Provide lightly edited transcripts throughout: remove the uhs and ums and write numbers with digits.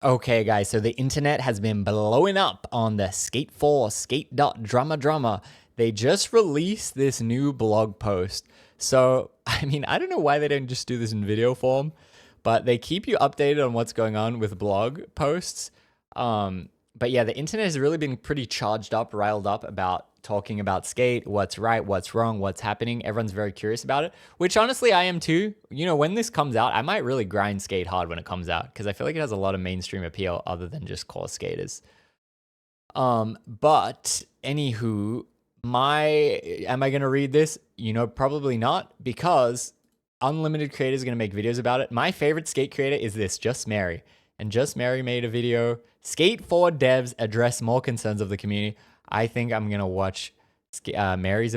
Okay, guys, so the internet has been blowing up on the Skate 4 skate.drama. They just released this new blog post. So, I don't know why they don't just do this in video form, but they keep you updated on what's going on with blog posts. But yeah, the internet has really been pretty charged up, riled up about talking about skate, what's right, what's wrong, what's happening. Everyone's very curious about it, which honestly I am too. You know, when this comes out, I might really grind skate hard when it comes out because I feel like it has a lot of mainstream appeal other than just core skaters. But anywho, am I gonna read this? You know, probably not, because unlimited creators are gonna make videos about it. My favorite skate creator is this Just Mary, and Just Mary made a video. Skate 4 devs address more concerns of the community. I think I'm gonna watch Mary's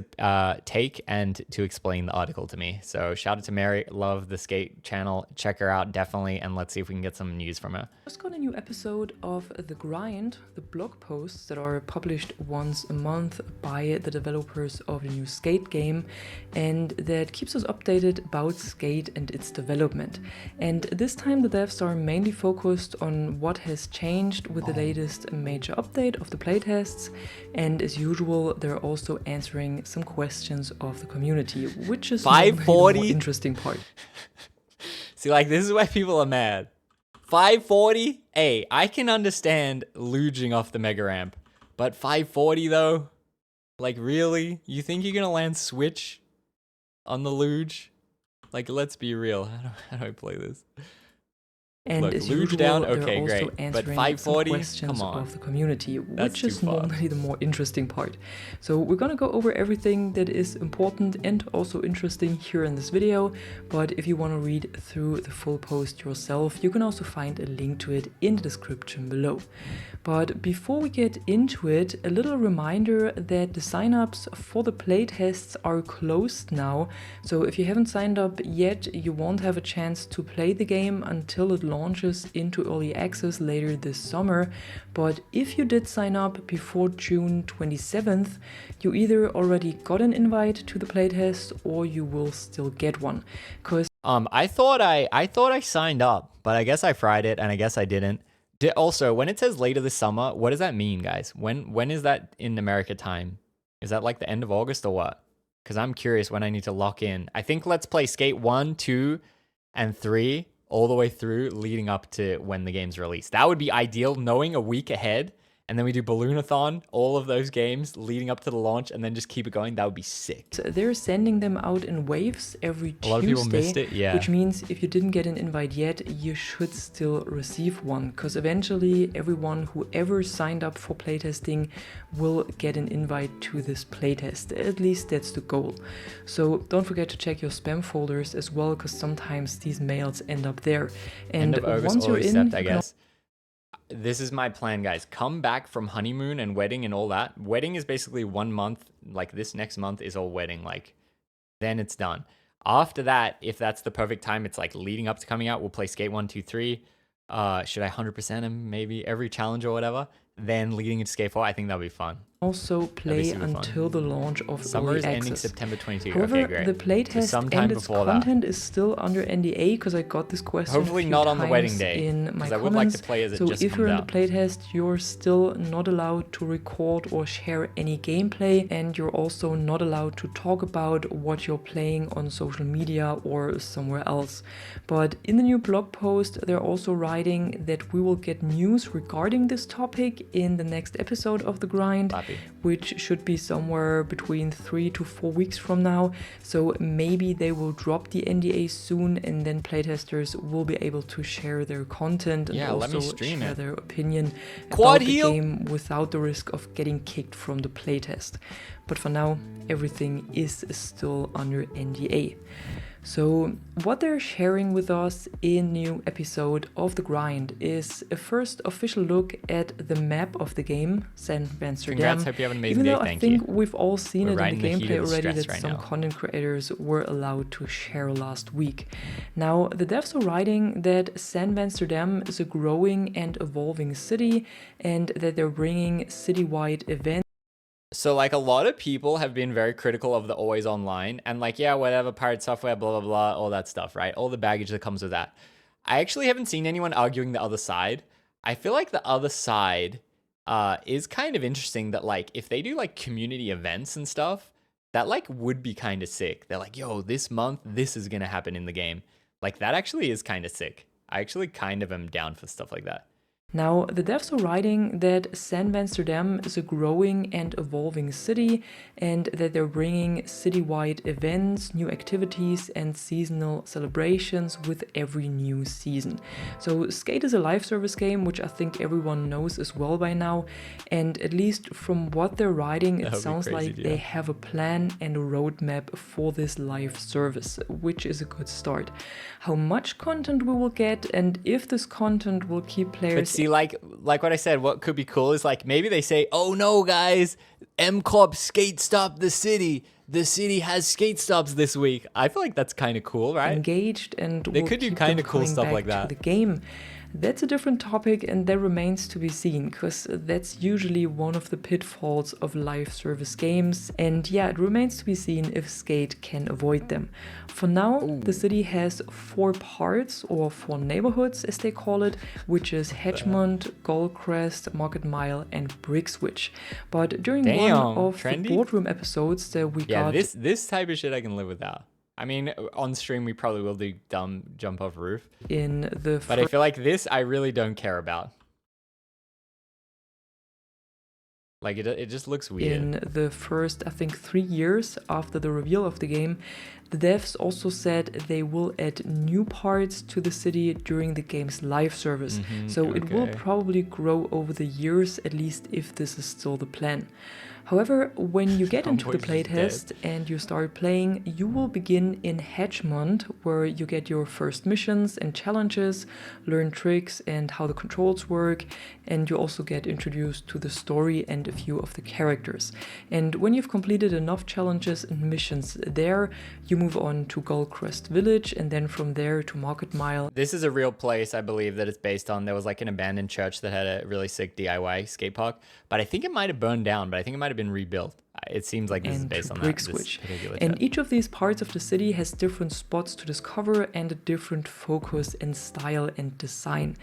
take and to explain the article to me. So shout out to Mary. Love the skate channel. Check her out definitely, and let's see if we can get some news from her. Just got a new episode of The Grind, the blog posts that are published once a month by the developers of the new Skate game, and that keeps us updated about Skate and its development. And this time the devs are mainly focused on what has changed with the latest major update of the playtests, and as usual they're also answering some questions of the community, which is normally the more interesting part. See, like, this is why people are mad. 540? Hey, I can understand luging off the mega ramp, but 540 though? Like, really? You think you're gonna land switch on the luge? Like, let's be real. How do I play this? And look, as luge usual, down, they're okay, also great. answering But 540, some questions come on. of the community, That's which is too far. normally the more interesting part. So we're gonna go over everything that is important and also interesting here in this video. But if you want to read through the full post yourself, you can also find a link to it in the description below. But before we get into it, a little reminder that the signups for the playtests are closed now. So if you haven't signed up yet, you won't have a chance to play the game until it launches into early access later this summer. But if you did sign up before June 27th, you either already got an invite to the playtest or you will still get one. I thought I signed up, but I guess I fried it and I guess I didn't. Also, when it says later this summer, what does that mean, guys? When is that in America time? Is that like the end of August or what? Because I'm curious when I need to lock in. I think let's play Skate 1, 2, and 3 all the way through, leading up to when the game's released. That would be ideal, knowing a week ahead. And then we do Balloonathon, all of those games leading up to the launch, and then just keep it going. That would be sick. So they're sending them out in waves every Tuesday. A lot of people missed it, yeah. Which means if you didn't get an invite yet, you should still receive one. Because eventually everyone who ever signed up for playtesting will get an invite to this playtest. At least that's the goal. So don't forget to check your spam folders as well, because sometimes these mails end up there. And once you're in, I guess. This is my plan, guys. Come back from honeymoon and wedding and all that. Wedding is basically 1 month. Like, this next month is all wedding. Like, then it's done. After that, if that's the perfect time, it's like leading up to coming out, we'll play Skate 1, 2, 3. Should I 100% him? Maybe every challenge or whatever. Then leading into Skate 4, I think that'll be fun. Also play until the launch of summer early is access. Ending September 22. However, okay, great. the playtest and its content is still under NDA, because I got this question hopefully not on the wedding day, in my comments. I would like to play as it so just if you're in the out. playtest, you're still not allowed to record or share any gameplay, and you're also not allowed to talk about what you're playing on social media or somewhere else. But in the new blog post, they're also writing that we will get news regarding this topic in the next episode of The Grind, which should be somewhere between 3 to 4 weeks from now. So maybe they will drop the NDA soon, and then playtesters will be able to share their content and also share their opinion about the game without the risk of getting kicked from the playtest. But for now, everything is still under NDA. So what they're sharing with us in new episode of The Grind is a first official look at the map of the game, San Vansterdam. Congrats, hope you have an amazing day. Even though I think we've all seen it in the gameplay already, that right some now. content creators were allowed to share last week. Now, the devs are writing that San Vansterdam is a growing and evolving city, and that they're bringing citywide events. So, like, a lot of people have been very critical of the always online and like, yeah, whatever, pirate software, blah, blah, blah, all that stuff, right? All the baggage that comes with that. I actually haven't seen anyone arguing the other side. I feel like the other side is kind of interesting that like if they do like community events and stuff, that like would be kind of sick. They're like, yo, this month this is gonna happen in the game. Like that actually is kind of sick. I actually kind of am down for stuff like that. Now, the devs are writing that San Vansterdam is a growing and evolving city, and that they're bringing citywide events, new activities, and seasonal celebrations with every new season. So, Skate is a live service game, which I think everyone knows as well by now, and at least from what they're writing, it sounds like they have a plan and a roadmap for this live service, which is a good start. How much content we will get, and if this content will keep players. See, like what I said, what could be cool is like maybe they say, oh no, guys, M Corp skate stop the city. The city has skate stops this week. I feel like that's kind of cool, right? Engaged, and they could do kind of cool stuff like that. The game. That's a different topic, and that remains to be seen, because that's usually one of the pitfalls of live service games, and yeah, it remains to be seen if Skate can avoid them. For now, the city has 4 parts, or 4 neighborhoods as they call it, which is Hedgemont, Goldcrest, Market Mile, and Brixwich. But during one of the boardroom episodes that we got... Yeah, this type of shit I can live without. I mean, on stream we probably will do dumb jump off roof. But I feel like this I really don't care about. Like it just looks weird. In the first, I think, 3 years after the reveal of the game, the devs also said they will add new parts to the city during the game's live service. So it will probably grow over the years, at least if this is still the plan. However, when you get into the playtest and you start playing, you will begin in Hedgemont, where you get your first missions and challenges, learn tricks and how the controls work, and you also get introduced to the story and a few of the characters. And when you've completed enough challenges and missions there, you move on to Goldcrest Village, and then from there to Market Mile. This is a real place, I believe, that it's based on. There was like an abandoned church that had a really sick DIY skate park, but I think it might have burned down, but I think it might have been rebuilt. It seems like this is based on Brixwich. And each of these parts of the city has different spots to discover and a different focus and style and design.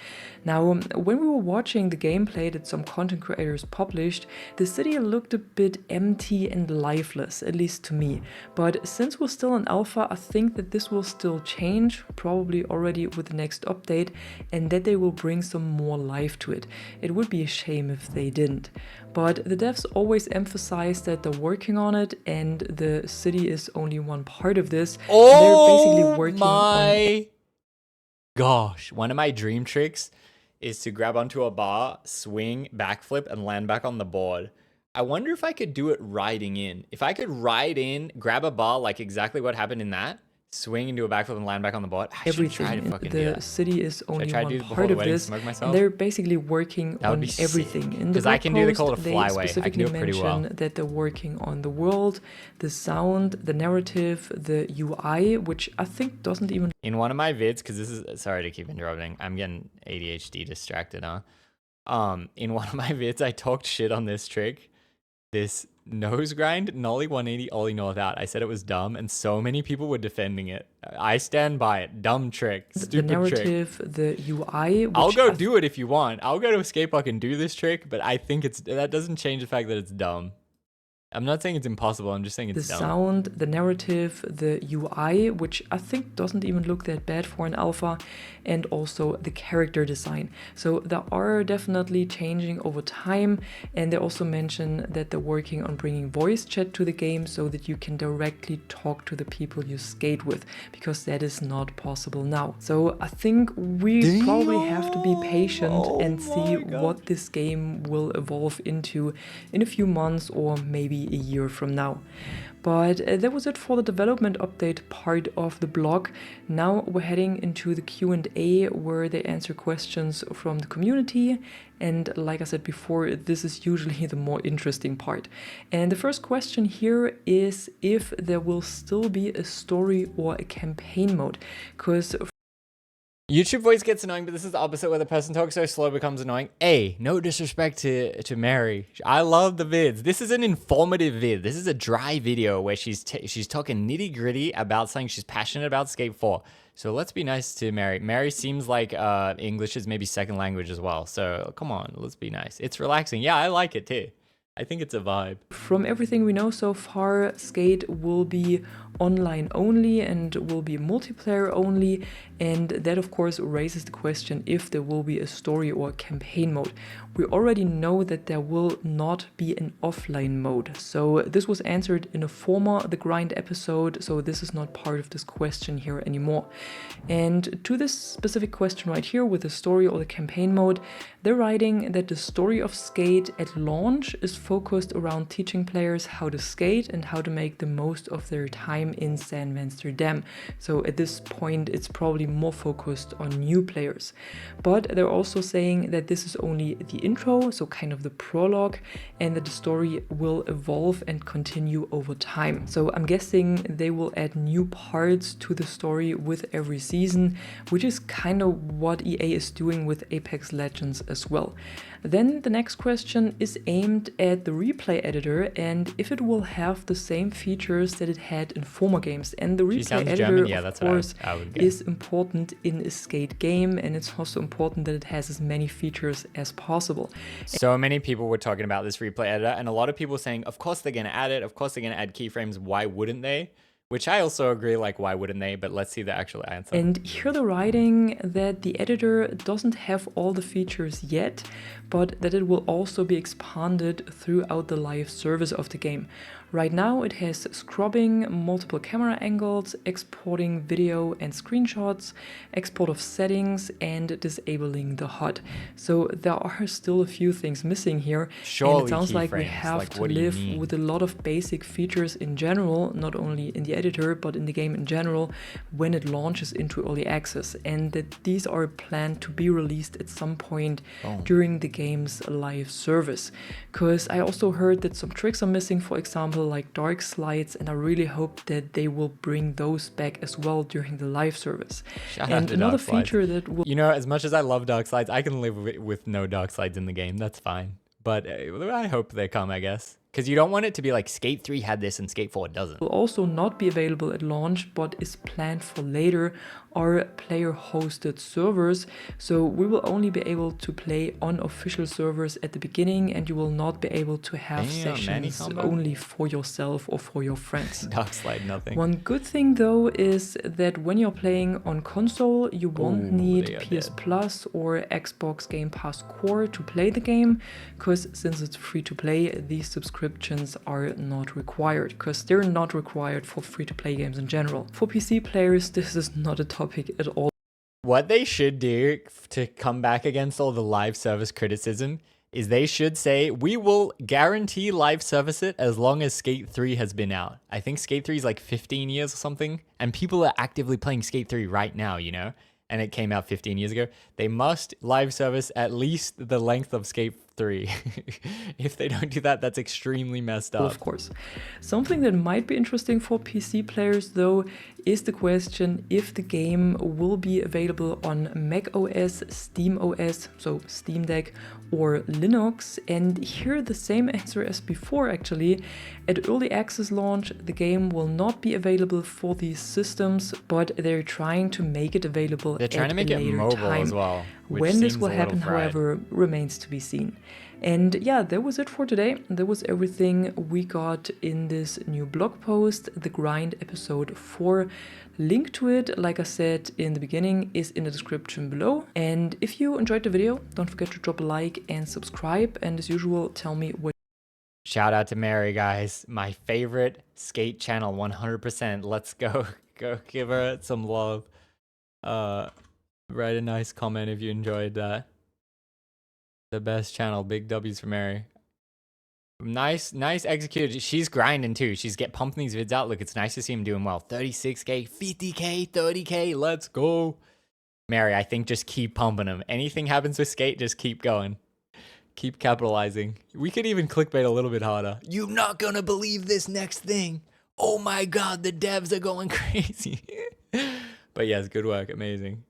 Now, when we were watching the gameplay that some content creators published, the city looked a bit empty and lifeless, at least to me. But since we're still in alpha, I think that this will still change, probably already with the next update, and that they will bring some more life to it. It would be a shame if they didn't. But the devs always emphasize that they're working on it, and the city is only one part of this. They're basically working on... Gosh, one of my dream tricks is to grab onto a bar, swing, backflip, and land back on the board. I wonder if I could do it riding in. If I could ride in, grab a bar like exactly what happened in that, swing into a backflip and land back on the board. I should try to fucking do that. The city is only one part of this. They're basically working on everything. In the I can do the call to fly away. I can do it pretty well. That they're working on the world, the sound, the narrative, the UI, which I think doesn't even... In one of my vids, because this is... Sorry to keep interrupting. I'm getting ADHD distracted, huh? In one of my vids, I talked shit on this trick. This nose grind, nollie 180, ollie north out. I said it was dumb, and so many people were defending it. I stand by it. Dumb trick. Stupid trick. The narrative, the UI... I'll go do it if you want. I'll go to a skate park and do this trick, but I think that doesn't change the fact that it's dumb. I'm not saying it's impossible, I'm just saying it's dumb. The sound, the narrative, the UI, which I think doesn't even look that bad for an alpha, and also the character design. So they are definitely changing over time, and they also mention that they're working on bringing voice chat to the game so that you can directly talk to the people you skate with, because that is not possible now. So I think we probably have to be patient and see what this game will evolve into in a few months or maybe a year from now. But that was it for the development update part of the blog. Now we're heading into the Q&A, where they answer questions from the community. And like I said before, this is usually the more interesting part. And the first question here is if there will still be a story or a campaign mode. Because YouTube voice gets annoying, but this is the opposite where the person talks so slow becomes annoying. No disrespect to Mary. I love the vids. This is an informative vid. This is a dry video where she's talking nitty gritty about something she's passionate about, Skate 4. So let's be nice to Mary. Mary seems like English is maybe second language as well. So come on, let's be nice. It's relaxing. Yeah, I like it too. I think it's a vibe. From everything we know so far, Skate will be online only and will be multiplayer only, and that of course raises the question if there will be a story or campaign mode. We already know that there will not be an offline mode, so this was answered in a former The Grind episode, so this is not part of this question here anymore. And to this specific question right here with the story or the campaign mode, they're writing that the story of Skate at launch is focused around teaching players how to skate and how to make the most of their time in San Vansterdam. So at this point it's probably more focused on new players. But they're also saying that this is only the intro, so kind of the prologue, and that the story will evolve and continue over time. So I'm guessing they will add new parts to the story with every season, which is kind of what EA is doing with Apex Legends as well. Then the next question is aimed at the replay editor and if it will have the same features that it had in former games. And the replay editor, yeah, of course, is important in a skate game, and it's also important that it has as many features as possible. So many people were talking about this replay editor, and a lot of people saying, of course they're going to add it, of course they're going to add keyframes, why wouldn't they? Which I also agree, like, why wouldn't they? But let's see the actual answer. And here they're writing that the editor doesn't have all the features yet, but that it will also be expanded throughout the live service of the game. Right now it has scrubbing, multiple camera angles, exporting video and screenshots, export of settings, and disabling the HUD. So there are still a few things missing here. Surely and it sounds like we have to live with a lot of basic features in general, not only in the editor, but in the game in general, when it launches into early access, and that these are planned to be released at some point during the game's live service. Because I also heard that some tricks are missing, for example, like dark slides, and I really hope that they will bring those back as well during the live service. And another feature that will... You know, as much as I love dark slides, I can live with no dark slides in the game. That's fine. But I hope they come, I guess. Because you don't want it to be like Skate 3 had this and Skate 4 doesn't. Will also not be available at launch, but is planned for later, are player-hosted servers. So we will only be able to play on official servers at the beginning, and you will not be able to have sessions only for yourself or for your friends. Dark slide, nothing. One good thing though is that when you're playing on console, you won't need PS Plus or Xbox Game Pass Core to play the game, because since it's free to play, these subscriptions are not required, because they're not required for free-to-play games in general. For PC players, this is not a topic at all. What they should do to come back against all the live service criticism is they should say, we will guarantee live service it as long as Skate 3 has been out. I think Skate 3 is like 15 years or something, and people are actively playing Skate 3 right now, you know? And it came out 15 years ago. They must live service at least the length of Skate 3. If they don't do that, that's extremely messed up. Of course. Something that might be interesting for PC players though is the question if the game will be available on Mac OS, Steam OS, so Steam Deck, or Linux. And here the same answer as before actually. At early access launch, the game will not be available for these systems, but they're trying to make it available. They're trying to make it mobile as well. When this will happen, however, remains to be seen. And yeah, that was it for today. That was everything we got in this new blog post, The Grind episode 4. Link to it, like I said in the beginning, is in the description below. And if you enjoyed the video, don't forget to drop a like and subscribe. And as usual, tell me what... Shout out to Mary, guys. My favorite skate channel, 100%. Let's go. Go give her some love. Write a nice comment if you enjoyed that. The best channel. Big W's for Mary. Nice executed. She's grinding too. She's pumping these vids out. Look, it's nice to see him doing well. 36K, 50K, 30K. Let's go. Mary, I think just keep pumping them. Anything happens with skate, just keep going. Keep capitalizing. We could even clickbait a little bit harder. You're not gonna believe this next thing. Oh my God, the devs are going crazy. But yes, good work. Amazing.